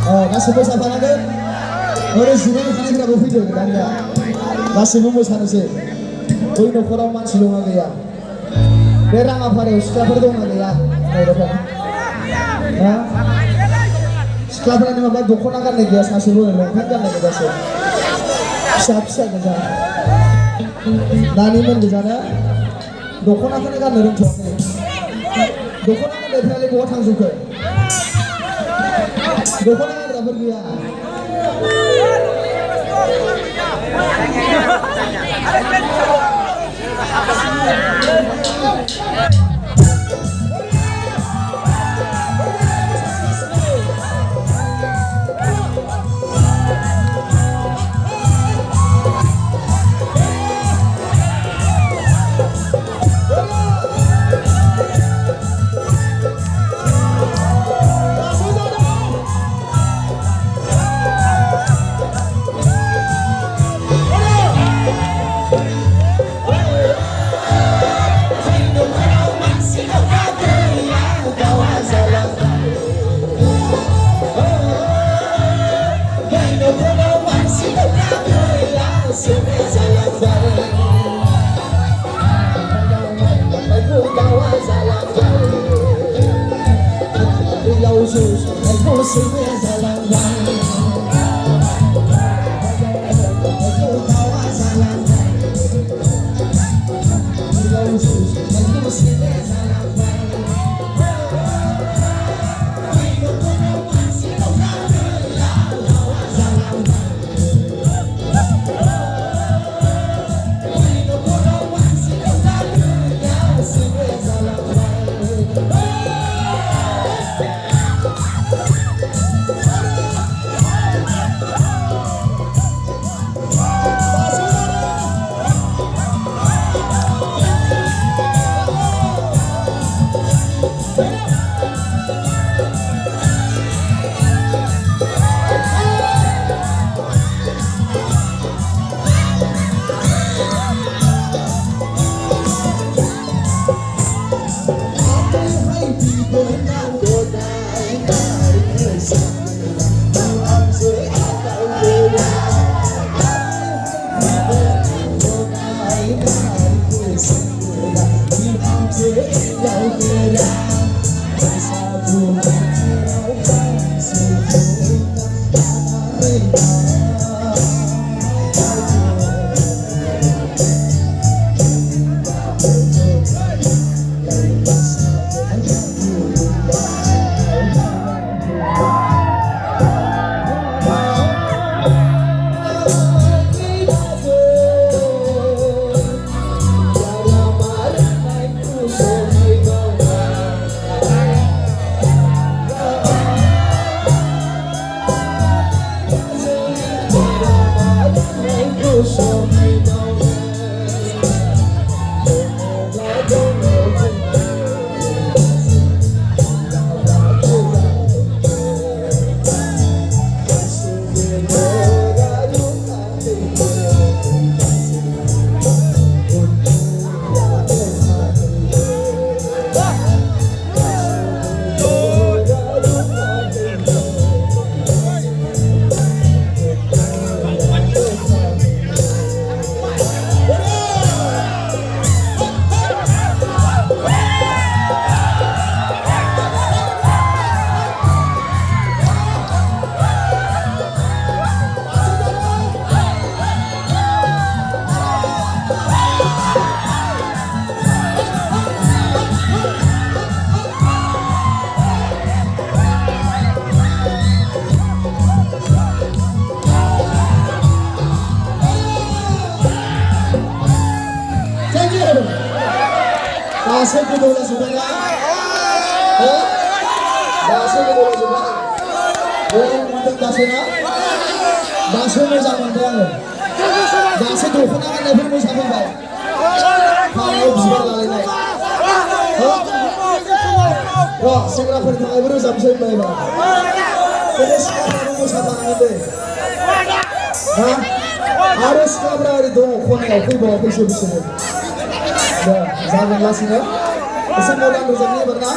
गासिबो मोसाफानांगोन ओरै जिरायनो थानायफोराबो फैदो दानिया गासिबो मोसानोसै बै न'खराव मानसि दंना गैया बे राङाफारायाव सिख्लाफोर दंना गैया सिख्लाफोरानो माबा दख'ना गाननाय गैया सासेबो लंपेन्ट गाननाय गोजासो फिसा फिसा गोजा दानि मोन गोजाना दख'नाखौनो गाननो रोंथ'वाखै दख'ना गाननायफ्रालाय बहा थांजोबखो दख'ना गानग्राफोर गैया Daso gitu lah sebenarnya, daso gitu lah sebenarnya. Yang mantap dasonya, daso moja mantap ya. Daso tuh kenangan level moja mantap. Kalau bisa lagi naik. Roh, segera pertama baru sampai baik bang. Terus sekarang moja tangan deh. Harus kabra itu konek aku bawa ke sini. Jangan lasnya. Kesan orang berzamnya pernah?